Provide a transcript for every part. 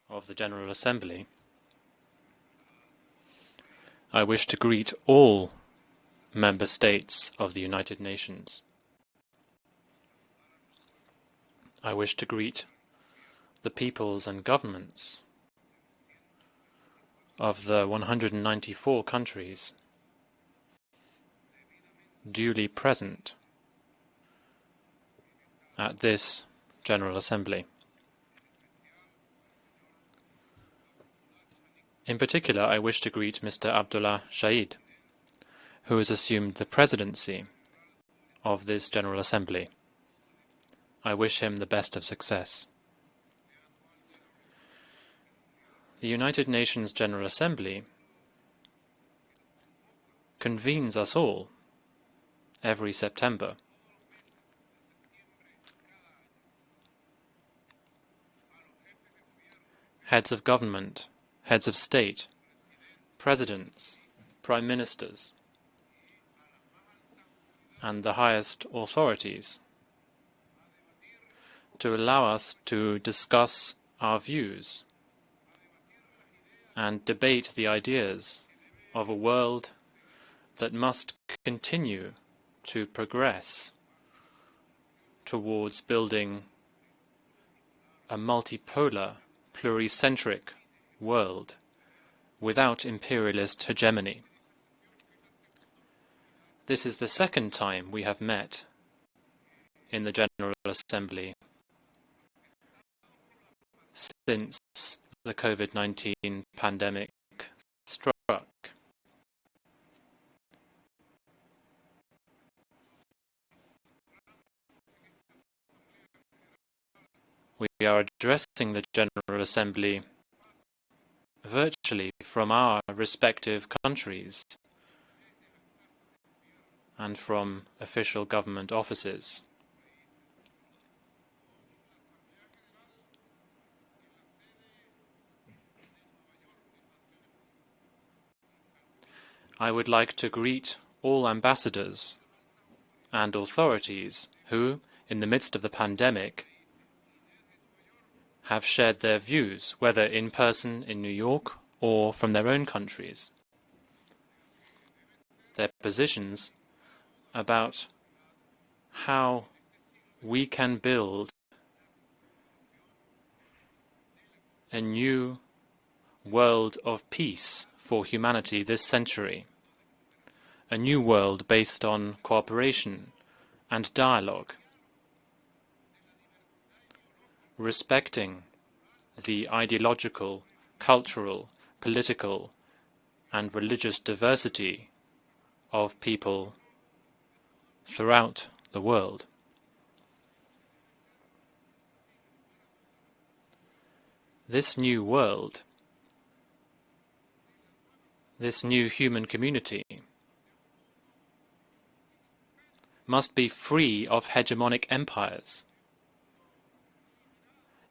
of the General Assembly, I wish to greet all member states of the United Nations. I wish to greet the peoples and governments of the 194 countries duly present at this General Assembly. In particular, I wish to greet Mr. Abdullah Shahid, who has assumed the presidency of this General Assembly. I wish him the best of success. The United Nations General Assembly convenes us all every September. Heads of government, heads of state, presidents, prime ministers, and the highest authorities, to allow us to discuss our views and debate the ideas of a world that must continue to progress towards building a multipolar, pluricentric world without imperialist hegemony. This is the second time we have met in the General Assembly since the COVID-19 pandemic struck. We are addressing the General Assembly virtually from our respective countries and from official government offices. I would like to greet all ambassadors and authorities who, in the midst of the pandemic, have shared their views, whether in person in New York or from their own countries, their positions about how we can build a new world of peace for humanity this century, a new world based on cooperation and dialogue, respecting the ideological, cultural, political, and religious diversity of people throughout the world. This new world, this new human community, must be free of hegemonic empires.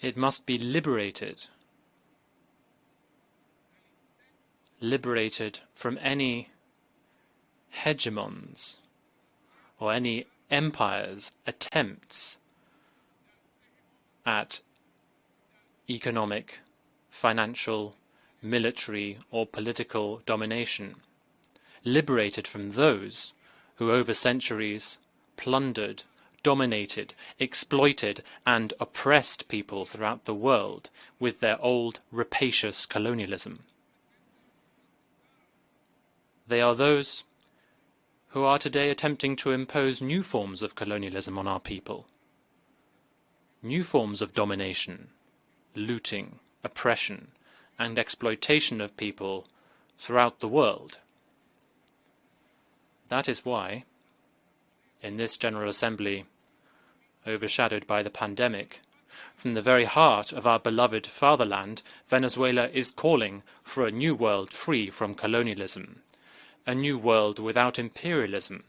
It must be liberated from any hegemons or any empires' attempts at economic, financial, military, or political domination, liberated from those who over centuries plundered, dominated, exploited, and oppressed people throughout the world with their old rapacious colonialism. They are those who are today attempting to impose new forms of colonialism on our people, new forms of domination, looting, oppression, and exploitation of people throughout the world. That is why, in this General Assembly, overshadowed by the pandemic, from the very heart of our beloved fatherland, Venezuela is calling for a new world free from colonialism, a new world without imperialism,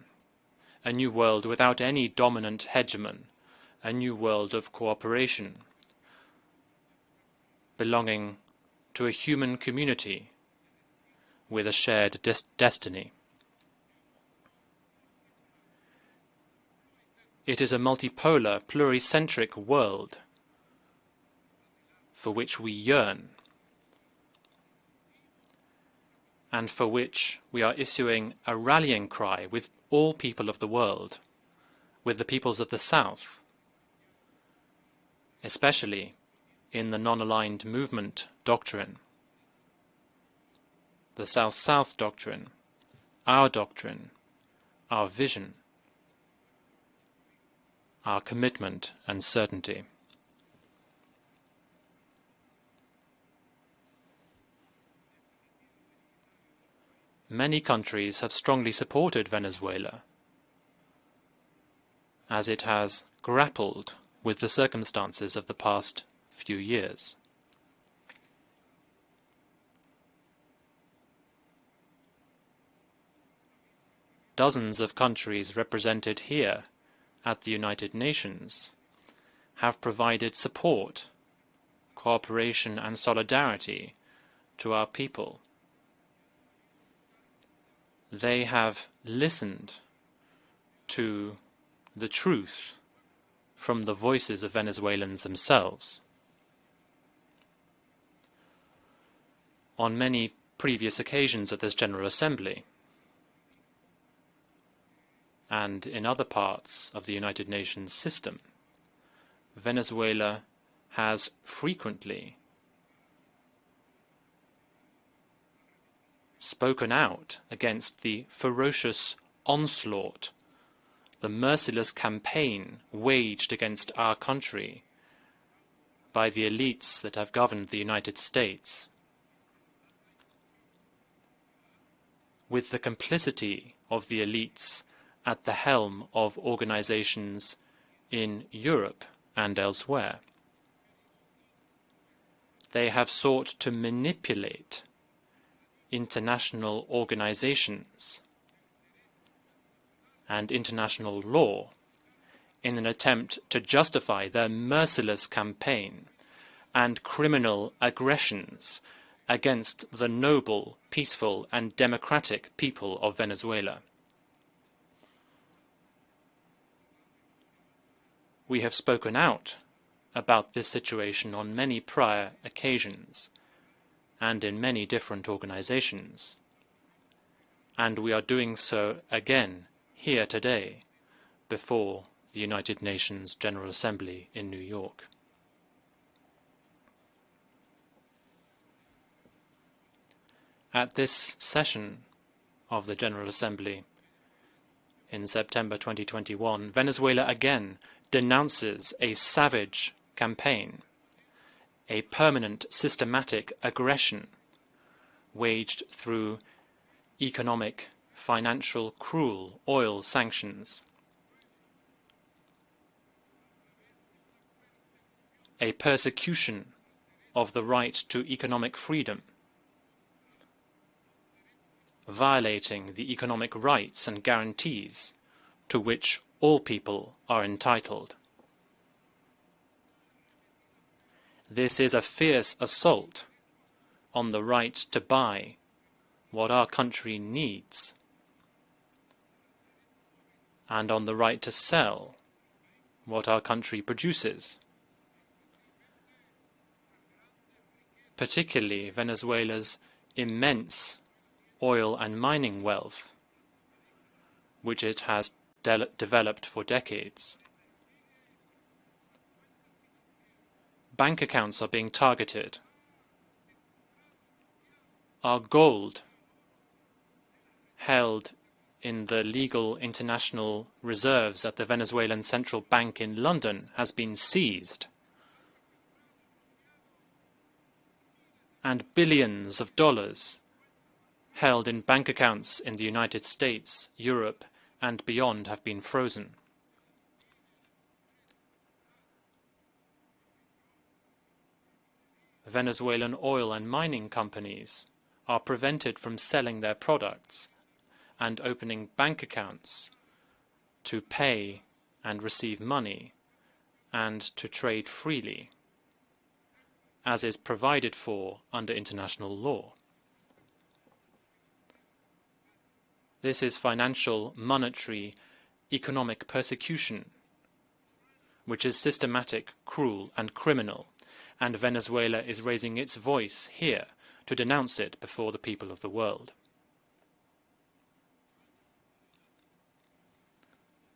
a new world without any dominant hegemon, a new world of cooperation, belonging to a human community with a shared destiny. It is a multipolar, pluricentric world for which we yearn, and for which we are issuing a rallying cry with all people of the world, with the peoples of the South, especially in the non-aligned movement doctrine, the SouthSouth doctrine, our vision, our commitment and certainty. Many countries have strongly supported Venezuela as it has grappled with the circumstances of the past few years. Dozens of countries represented here at the United Nations have provided support, cooperation and solidarity to our people. They have listened to the truth from the voices of Venezuelans themselves. On many previous occasions at this General Assembly, and in other parts of the United Nations system, Venezuela has frequently spoken out against the ferocious onslaught, the merciless campaign waged against our country by the elites that have governed the United States, with the complicity of the elites at the helm of organizations in Europe and elsewhere. They have sought to manipulate international organizations and international law in an attempt to justify their merciless campaign and criminal aggressions against the noble, peaceful and democratic people of Venezuela. We have spoken out about this situation on many prior occasions and in many different organizations, and we are doing so again here today before the United Nations General Assembly in New York. At this session of the General Assembly in September 2021, Venezuela again denounces a savage campaign, a permanent systematic aggression waged through economic, financial, cruel oil sanctions, a persecution of the right to economic freedom, violating the economic rights and guarantees to which all people are entitled. This is a fierce assault on the right to buy what our country needs, and on the right to sell what our country produces, particularly Venezuela's immense oil and mining wealth, which it has developed for decades. Bank accounts are being targeted. Our gold, held in the legal international reserves at the Venezuelan Central Bank in London, has been seized. And billions of dollars held in bank accounts in the United States, Europe, and beyond have been frozen. Venezuelan oil and mining companies are prevented from selling their products and opening bank accounts to pay and receive money and to trade freely, as is provided for under international law. This is financial, monetary, economic persecution, which is systematic, cruel, and criminal, and Venezuela is raising its voice here to denounce it before the people of the world.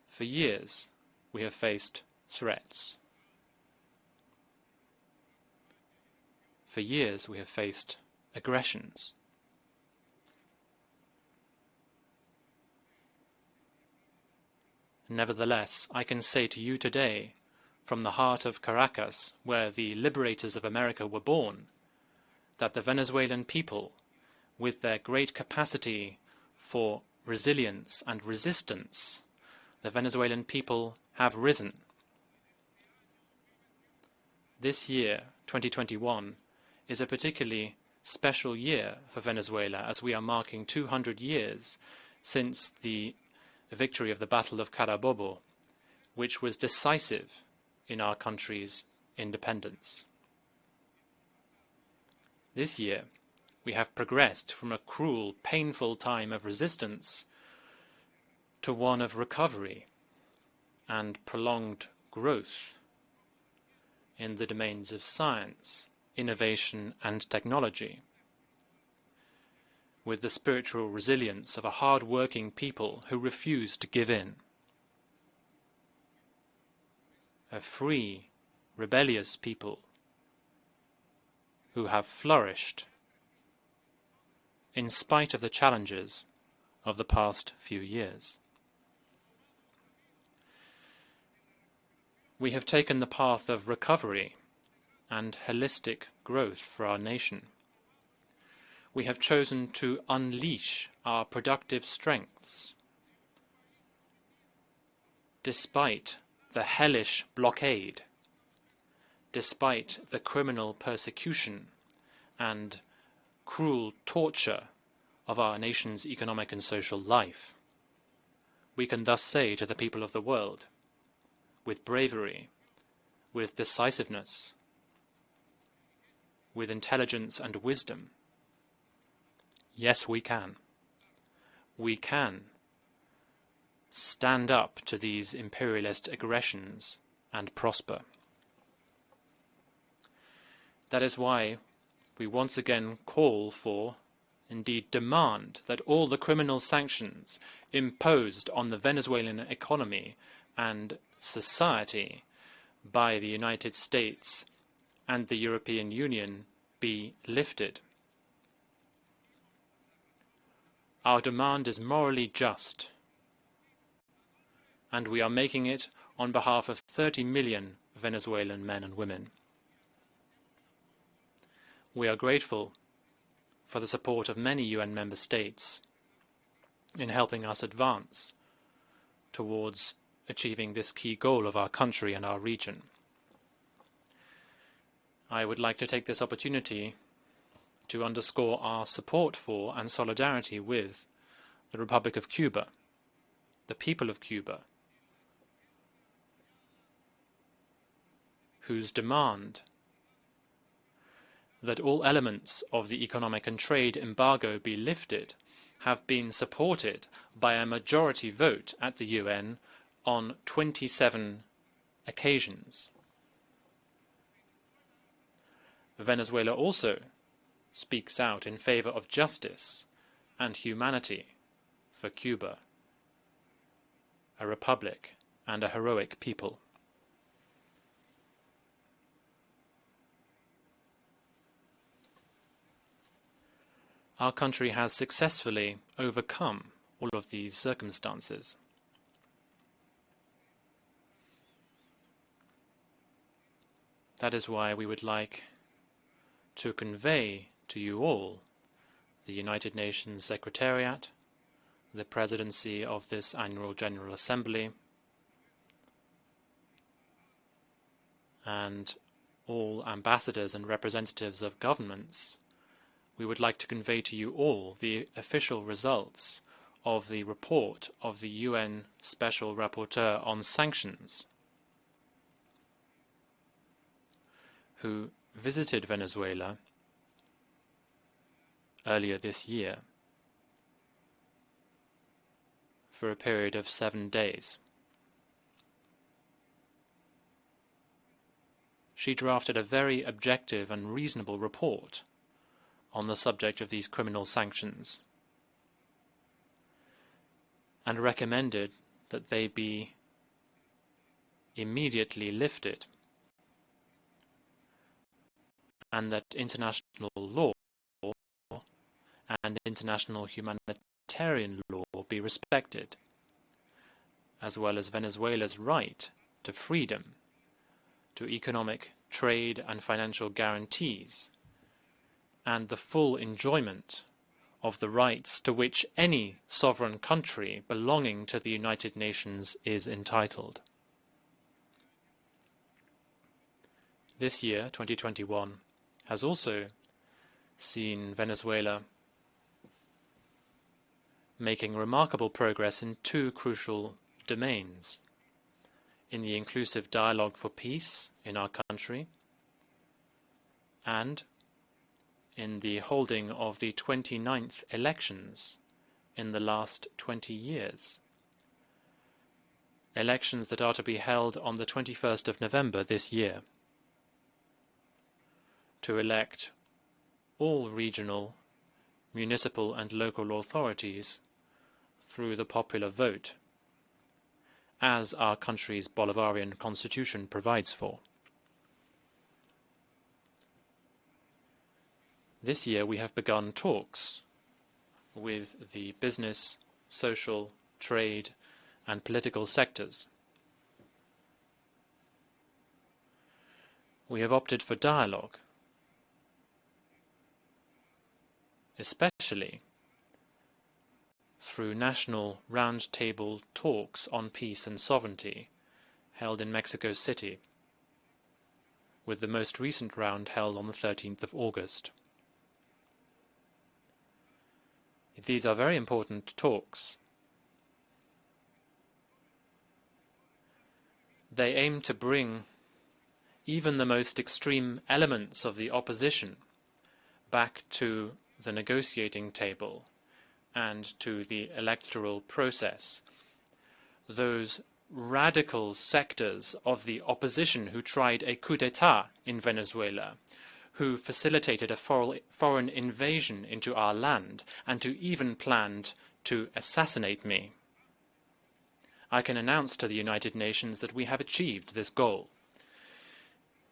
For years, we have faced threats. For years, we have faced aggressions. Nevertheless, I can say to you today, from the heart of Caracas, where the liberators of America were born, that the Venezuelan people, with their great capacity for resilience and resistance, the Venezuelan people have risen. This year, 2021, is a particularly special year for Venezuela, as we are marking 200 years since the victory of the Battle of Carabobo, which was decisive in our country's independence. This year, we have progressed from a cruel, painful time of resistance to one of recovery and prolonged growth in the domains of science, innovation, and technology, with the spiritual resilience of a hard-working people who refuse to give in. A free, rebellious people who have flourished in spite of the challenges of the past few years. We have taken the path of recovery and holistic growth for our nation. We have chosen to unleash our productive strengths, despite the hellish blockade, despite the criminal persecution and cruel torture of our nation's economic and social life. We can thus say to the people of the world, with bravery, with decisiveness, with intelligence and wisdom, yes, we can. We can stand up to these imperialist aggressions and prosper. That is why we once again call for, indeed demand, that all the criminal sanctions imposed on the Venezuelan economy and society by the United States and the European Union be lifted. Our demand is morally just, and we are making it on behalf of 30 million Venezuelan men and women. We are grateful for the support of many UN member states in helping us advance towards achieving this key goal of our country and our region. I would like to take this opportunity to underscore our support for and solidarity with the Republic of Cuba, the people of Cuba, whose demand that all elements of the economic and trade embargo be lifted have been supported by a majority vote at the UN on 27 occasions. Venezuela also speaks out in favor of justice and humanity for Cuba, a republic and a heroic people. Our country has successfully overcome all of these circumstances. That is why we would like to convey to you all the United Nations Secretariat, the presidency of this annual General Assembly, and all ambassadors and representatives of governments. We would like to convey to you all the official results of the report of the UN Special Rapporteur on Sanctions, who visited Venezuela earlier this year for a period of 7 days. she drafted a very objective and reasonable report on the subject of these criminal sanctions, and recommended that they be immediately lifted, and that international law and international humanitarian law be respected, as well as Venezuela's right to freedom, to economic, trade and financial guarantees, and the full enjoyment of the rights to which any sovereign country belonging to the United Nations is entitled. This year, 2021, has also seen Venezuela making remarkable progress in two crucial domains: in the inclusive dialogue for peace in our country, and in the holding of the 29th elections in the last 20 years. Elections that are to be held on the 21st of November this year, to elect all regional, municipal and local authorities through the popular vote, as our country's Bolivarian constitution provides for. This year we have begun talks with the business, social, trade and political sectors. We have opted for dialogue, especially through national round-table talks on peace and sovereignty held in Mexico City, with the most recent round held on the 13th of August. These are very important talks. They aim to bring even the most extreme elements of the opposition back to the negotiating table and to the electoral process. Those radical sectors of the opposition who tried a coup d'etat in Venezuela, who facilitated a foreign invasion into our land, and who even planned to assassinate me. I can announce to the United Nations that we have achieved this goal.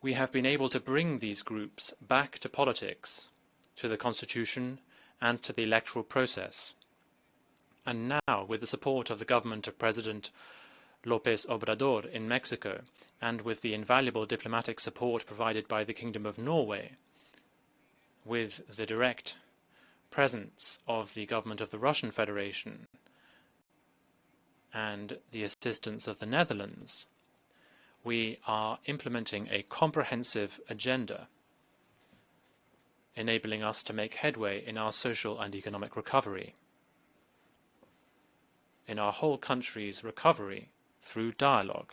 We have been able to bring these groups back to politics, to the Constitution, and to the electoral process. And now, with the support of the government of President López Obrador in Mexico, and with the invaluable diplomatic support provided by the Kingdom of Norway, with the direct presence of the government of the Russian Federation, and the assistance of the Netherlands, we are implementing a comprehensive agenda enabling us to make headway in our social and economic recovery, in our whole country's recovery through dialogue.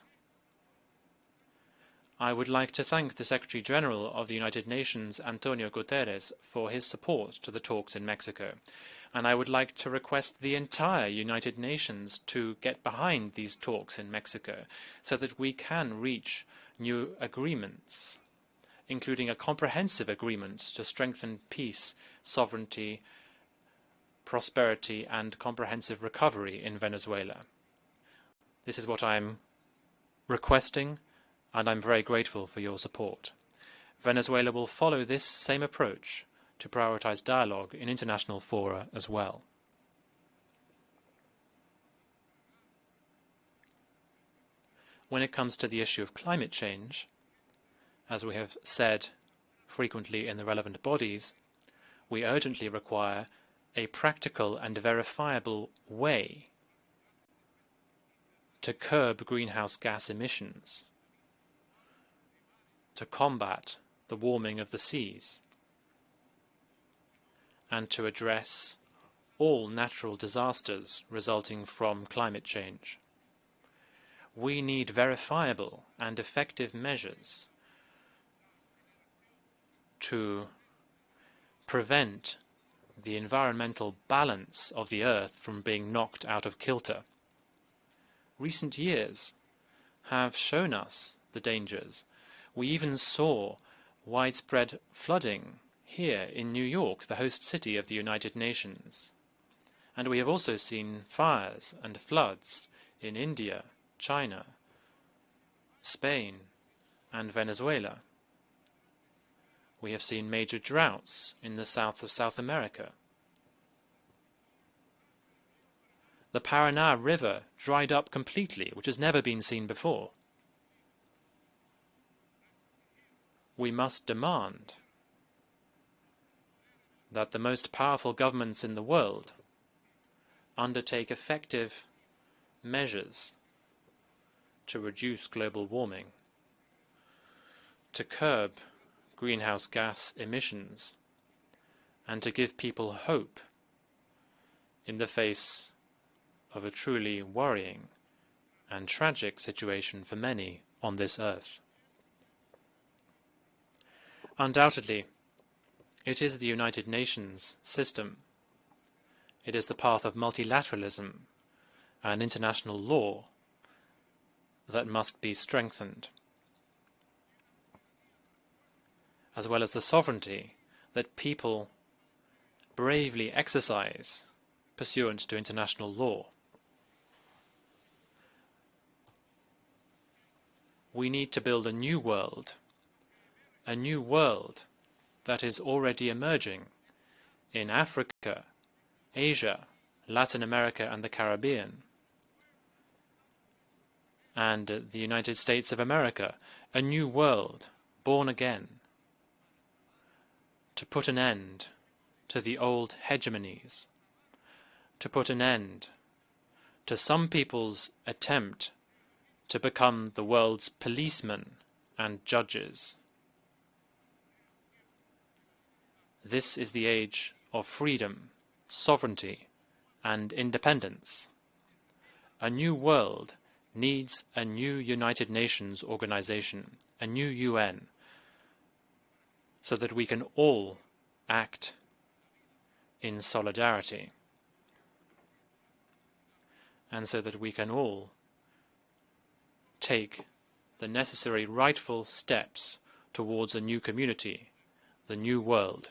I would like to thank the Secretary-General of the United Nations, Antonio Guterres, for his support to the talks in Mexico, and I would like to request the entire United Nations to get behind these talks in Mexico so that we can reach new agreements, including a comprehensive agreement to strengthen peace, sovereignty, prosperity and comprehensive recovery in Venezuela. This is what I'm requesting, and I'm very grateful for your support. Venezuela will follow this same approach to prioritize dialogue in international fora as well. When it comes to the issue of climate change, as we have said frequently in the relevant bodies, we urgently require a practical and verifiable way to curb greenhouse gas emissions, to combat the warming of the seas, and to address all natural disasters resulting from climate change. We need verifiable and effective measures to prevent the environmental balance of the Earth from being knocked out of kilter. Recent years have shown us the dangers. We even saw widespread flooding here in New York, the host city of the United Nations. And we have also seen fires and floods in India, China, Spain, and Venezuela. We have seen major droughts in the south of South America. The Paraná River dried up completely, which has never been seen before. We must demand that the most powerful governments in the world undertake effective measures to reduce global warming, to curb greenhouse gas emissions, and to give people hope in the face of a truly worrying and tragic situation for many on this earth. Undoubtedly, it is the United Nations system. It is the path of multilateralism and international law that must be strengthened, as well as the sovereignty that people bravely exercise pursuant to international law. We need to build a new world that is already emerging in Africa, Asia, Latin America and the Caribbean, and the United States of America, a new world born again, to put an end to the old hegemonies, to put an end to some people's attempt to become the world's policemen and judges. This is the age of freedom, sovereignty, and independence. A new world needs a new United Nations organization, a new UN, so that we can all act in solidarity, and so that we can all take the necessary rightful steps towards a new community, the new world.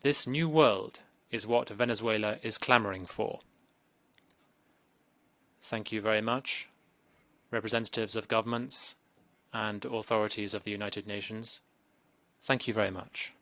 This new world is what Venezuela is clamoring for. Thank you very much, representatives of governments and authorities of the United Nations. Thank you very much.